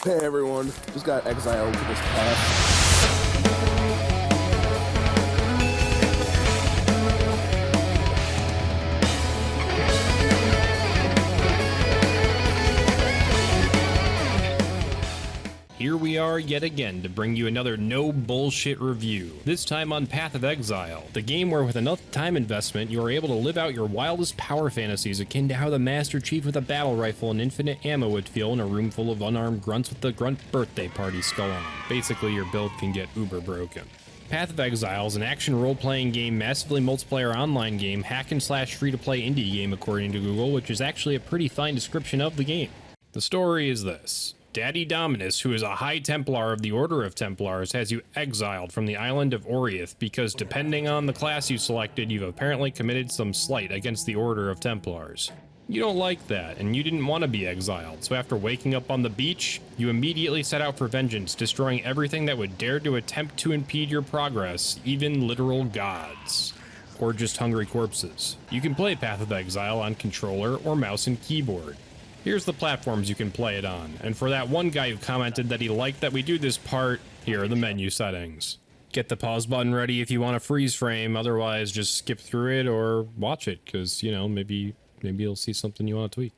Hey everyone, just got exiled to this path. Here we are yet again to bring you another no bullshit review, this time on Path of Exile, the game where with enough time investment you are able to live out your wildest power fantasies akin to how the Master Chief with a battle rifle and infinite ammo would feel in a room full of unarmed grunts with the grunt birthday party skull on. Basically your build can get uber broken. Path of Exile is an action role-playing game, massively multiplayer online game, hack-and-slash free-to-play indie game according to Google, which is actually a pretty fine description of the game. The story is this. Daddy Dominus, who is a High Templar of the Order of Templars, has you exiled from the island of Oriath because depending on the class you selected, you've apparently committed some slight against the Order of Templars. You don't like that, and you didn't want to be exiled, so after waking up on the beach, you immediately set out for vengeance, destroying everything that would dare to attempt to impede your progress, even literal gods. Or just hungry corpses. You can play Path of Exile on controller or mouse and keyboard. Here's the platforms you can play it on, and for that one guy who commented that he liked that we do this part, here are the menu settings. Get the pause button ready if you want a freeze frame, otherwise just skip through it or watch it, because, you know, maybe you'll see something you want to tweak.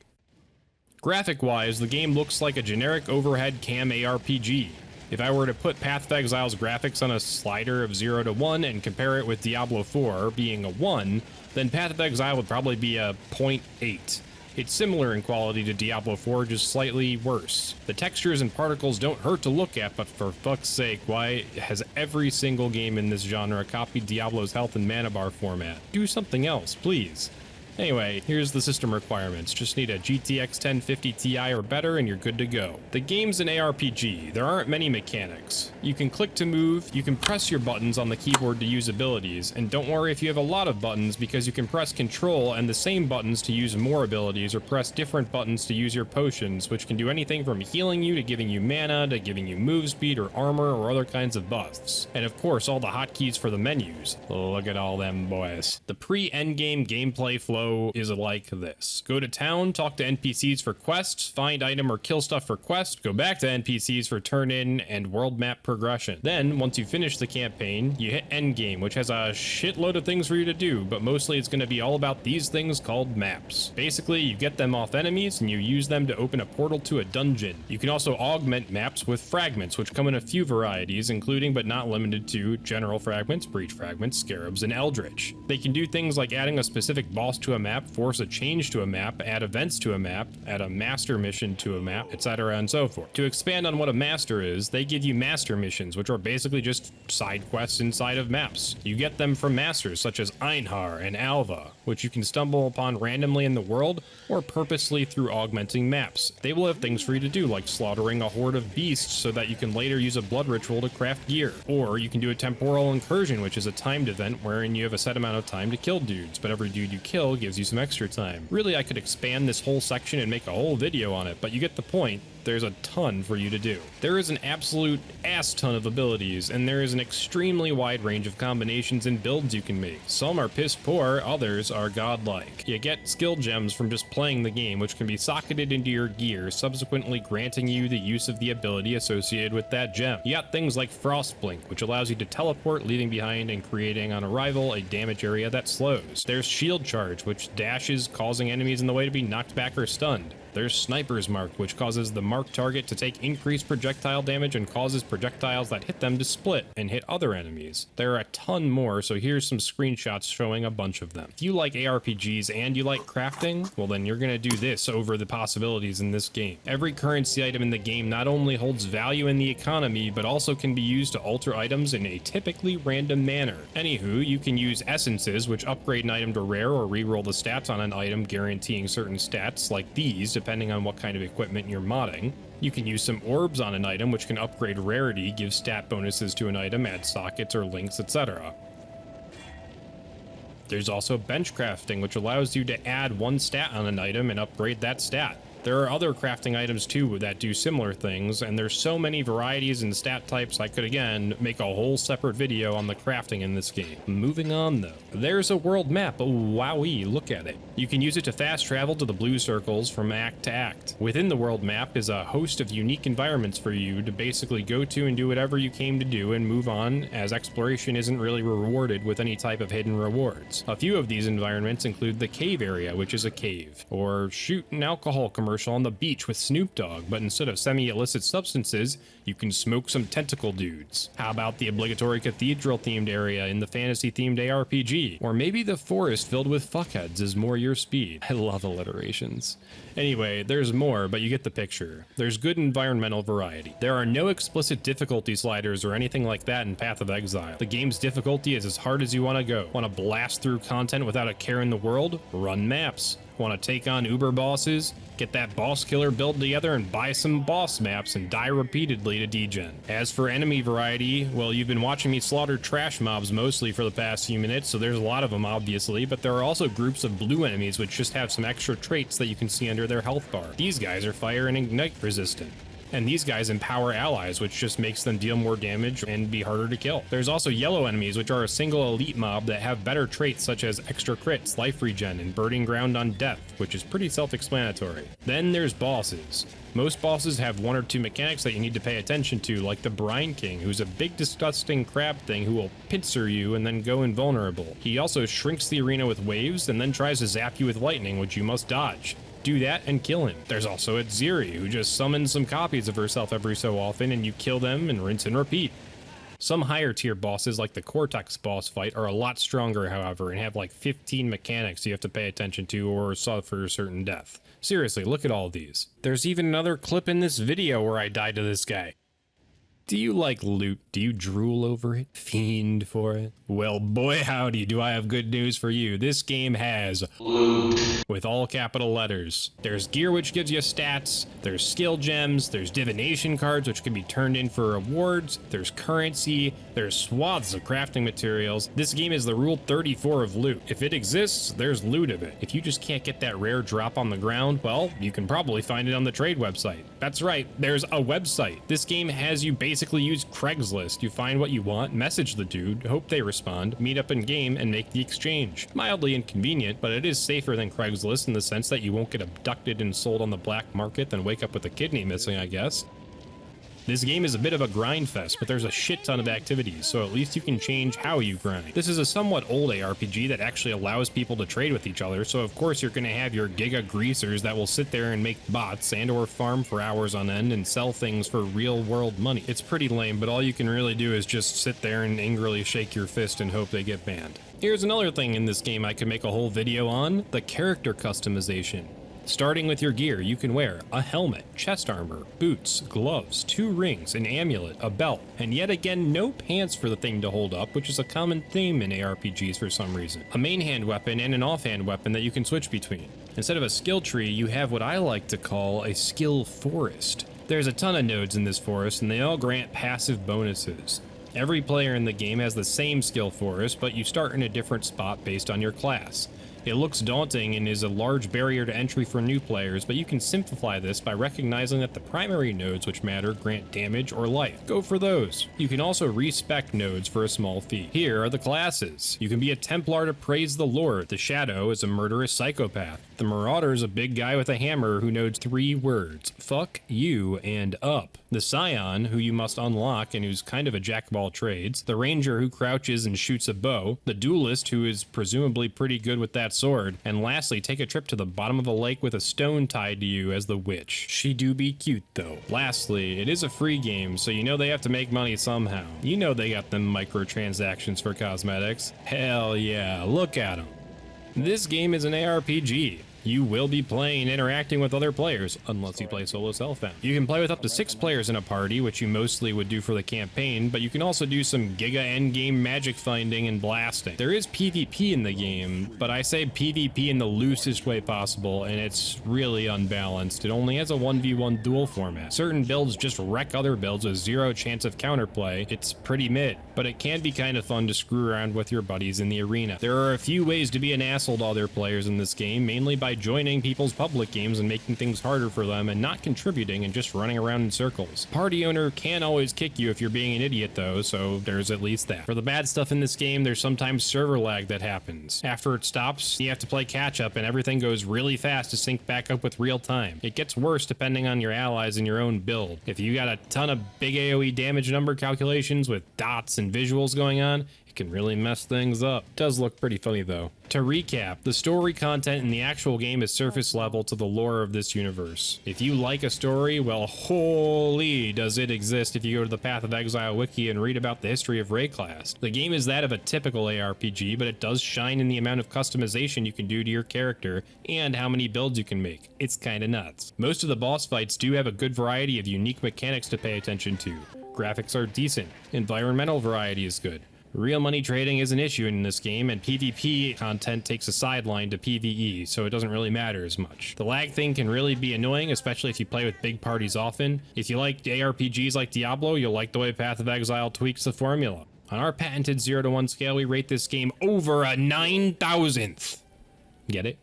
Graphic-wise, the game looks like a generic overhead cam ARPG. If I were to put Path of Exile's graphics on a slider of 0 to 1 and compare it with Diablo 4 being a 1, then Path of Exile would probably be a 0.8. It's similar in quality to Diablo 4, just slightly worse. The textures and particles don't hurt to look at, but for fuck's sake, why has every single game in this genre copied Diablo's health and mana bar format? Do something else, please. Anyway, here's the system requirements. Just need a GTX 1050 Ti or better and you're good to go. The game's an ARPG. There aren't many mechanics. You can click to move, you can press your buttons on the keyboard to use abilities, and don't worry if you have a lot of buttons because you can press Control and the same buttons to use more abilities or press different buttons to use your potions, which can do anything from healing you to giving you mana to giving you move speed or armor or other kinds of buffs. And of course all the hotkeys for the menus. Look at all them boys. The pre-endgame gameplay flow is like this. Go to town, talk to NPCs for quests, find item or kill stuff for quest, go back to NPCs for turn-in and world map progression. Then, once you finish the campaign, you hit endgame, which has a shitload of things for you to do, but mostly it's going to be all about these things called maps. Basically, you get them off enemies and you use them to open a portal to a dungeon. You can also augment maps with fragments, which come in a few varieties, including but not limited to general fragments, breach fragments, scarabs, and eldritch. They can do things like adding a specific boss to a map, force a change to a map, add events to a map, add a master mission to a map, etc. and so forth. To expand on what a master is, they give you master missions, which are basically just side quests inside of maps. You get them from masters such as Einhar and Alva, which you can stumble upon randomly in the world or purposely through augmenting maps. They will have things for you to do like slaughtering a horde of beasts so that you can later use a blood ritual to craft gear. Or you can do a temporal incursion, which is a timed event wherein you have a set amount of time to kill dudes, but every dude you kill gives you some extra time. Really, I could expand this whole section and make a whole video on it, but you get the point. There's a ton for you to do. There is an absolute ass ton of abilities, and there is an extremely wide range of combinations and builds you can make. Some are piss poor, others are godlike. You get skill gems from just playing the game, which can be socketed into your gear, subsequently granting you the use of the ability associated with that gem. You got things like Frostblink, which allows you to teleport, leaving behind and creating on arrival a damage area that slows. There's Shield Charge, which dashes, causing enemies in the way to be knocked back or stunned. There's Sniper's Mark, which causes the marked target to take increased projectile damage and causes projectiles that hit them to split and hit other enemies. There are a ton more, so here's some screenshots showing a bunch of them. If you like ARPGs and you like crafting, well then you're gonna do this over the possibilities in this game. Every currency item in the game not only holds value in the economy, but also can be used to alter items in a typically random manner. Anywho, you can use essences, which upgrade an item to rare or reroll the stats on an item, guaranteeing certain stats, like these, depending on what kind of equipment you're modding. You can use some orbs on an item, which can upgrade rarity, give stat bonuses to an item, add sockets or links, etc. There's also bench crafting, which allows you to add one stat on an item and upgrade that stat. There are other crafting items too that do similar things, and there's so many varieties and stat types I could again make a whole separate video on the crafting in this game. Moving on though, there's a world map. Oh wowee, look at it. You can use it to fast travel to the blue circles from act to act. Within the world map is a host of unique environments for you to basically go to and do whatever you came to do and move on, as exploration isn't really rewarded with any type of hidden rewards. A few of these environments include the cave area, which is a cave, or shoot an alcohol commercial on the beach with Snoop Dogg, but instead of semi-illicit substances, you can smoke some tentacle dudes. How about the obligatory cathedral-themed area in the fantasy-themed ARPG? Or maybe the forest filled with fuckheads is more your speed. I love alliterations. Anyway, there's more, but you get the picture. There's good environmental variety. There are no explicit difficulty sliders or anything like that in Path of Exile. The game's difficulty is as hard as you want to go. Want to blast through content without a care in the world? Run maps. Want to take on uber bosses? Get that boss killer build together and buy some boss maps and die repeatedly to degen. As for enemy variety, well, you've been watching me slaughter trash mobs mostly for the past few minutes, so there's a lot of them obviously, but there are also groups of blue enemies which just have some extra traits that you can see under their health bar. These guys are fire and ignite resistant. And these guys empower allies, which just makes them deal more damage and be harder to kill. There's also yellow enemies, which are a single elite mob that have better traits such as extra crits, life regen, and burning ground on death, which is pretty self-explanatory. Then there's bosses. Most bosses have one or two mechanics that you need to pay attention to, like the Brine King, who's a big disgusting crab thing who will pincer you and then go invulnerable. He also shrinks the arena with waves and then tries to zap you with lightning, which you must dodge. Do that and kill him. There's also Atziri, who just summons some copies of herself every so often and you kill them and rinse and repeat. Some higher tier bosses like the Cortex boss fight are a lot stronger, however, and have like 15 mechanics you have to pay attention to or suffer certain death. Seriously, look at all these. There's even another clip in this video where I died to this guy. Do you like loot? Do you drool over it? Fiend for it? Well, boy howdy, do I have good news for you. This game has loot with all capital letters. There's gear which gives you stats, there's skill gems, there's divination cards which can be turned in for rewards, there's currency, there's swaths of crafting materials. This game is the rule 34 of loot. If it exists, there's loot of it. If you just can't get that rare drop on the ground, well, you can probably find it on the trade website. That's right, there's a website. This game has you basically use Craigslist. You find what you want, message the dude, hope they respond, meet up in game, and make the exchange. Mildly inconvenient, but it is safer than Craigslist in the sense that you won't get abducted and sold on the black market than wake up with a kidney missing, I guess. This game is a bit of a grind fest, but there's a shit ton of activities, so at least you can change how you grind. This is a somewhat old ARPG that actually allows people to trade with each other, so of course you're going to have your giga greasers that will sit there and make bots and or farm for hours on end and sell things for real world money. It's pretty lame, but all you can really do is just sit there and angrily shake your fist and hope they get banned. Here's another thing in this game I could make a whole video on: the character customization. Starting with your gear, you can wear a helmet, chest armor, boots, gloves, 2 rings, an amulet, a belt, and yet again no pants for the thing to hold up, which is a common theme in ARPGs for some reason. A main hand weapon and an offhand weapon that you can switch between. Instead of a skill tree, you have what I like to call a skill forest. There's a ton of nodes in this forest and they all grant passive bonuses. Every player in the game has the same skill forest, but you start in a different spot based on your class. It looks daunting and is a large barrier to entry for new players, but you can simplify this by recognizing that the primary nodes which matter grant damage or life. Go for those. You can also respec nodes for a small fee. Here are the classes. You can be a Templar to praise the Lord. The Shadow is a murderous psychopath. The Marauder is a big guy with a hammer who knows 3 words: fuck you and up. The Scion, who you must unlock and who's kind of a jack of all trades. The Ranger, who crouches and shoots a bow. The Duelist, who is presumably pretty good with that sword. And lastly, take a trip to the bottom of a lake with a stone tied to you as the Witch. She do be cute though. Lastly, it is a free game, so you know they have to make money somehow. You know they got them microtransactions for cosmetics. Hell yeah, look at them. This game is an ARPG. You will be playing and interacting with other players, unless you play solo self-found. You can play with up to 6 players in a party, which you mostly would do for the campaign, but you can also do some giga endgame magic finding and blasting. There is PvP in the game, but I say PvP in the loosest way possible, and it's really unbalanced. It only has a 1v1 duel format. Certain builds just wreck other builds with 0 chance of counterplay. It's pretty mid, but it can be kind of fun to screw around with your buddies in the arena. There are a few ways to be an asshole to other players in this game, mainly by joining people's public games and making things harder for them and not contributing and just running around in circles. Party owner can always kick you if you're being an idiot though, so there's at least that. For the bad stuff in this game, there's sometimes server lag that happens. After it stops, you have to play catch up and everything goes really fast to sync back up with real time. It gets worse depending on your allies and your own build. If you got a ton of big AoE damage number calculations with dots and visuals going on, it can really mess things up. It does look pretty funny though. To recap, the story content in the actual game is surface level to the lore of this universe. If you like a story, well, holy does it exist if you go to the Path of Exile wiki and read about the history of Rayclast. The game is that of a typical ARPG, but it does shine in the amount of customization you can do to your character and how many builds you can make. It's kinda nuts. Most of the boss fights do have a good variety of unique mechanics to pay attention to. Graphics are decent. Environmental variety is good. Real money trading is an issue in this game, and PvP content takes a sideline to PvE, so it doesn't really matter as much. The lag thing can really be annoying, especially if you play with big parties often. If you like ARPGs like Diablo, you'll like the way Path of Exile tweaks the formula. On our patented 0 to 1 scale, we rate this game over a 9,000th. Get it?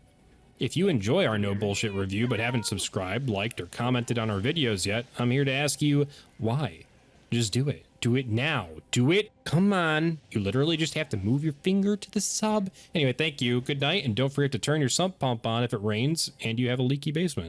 If you enjoy our no bullshit review but haven't subscribed, liked, or commented on our videos yet, I'm here to ask you, why? Just do it. Do it now. Do it. Come on. You literally just have to move your finger to the sub. Anyway, thank you. Good night. And don't forget to turn your sump pump on if it rains and you have a leaky basement.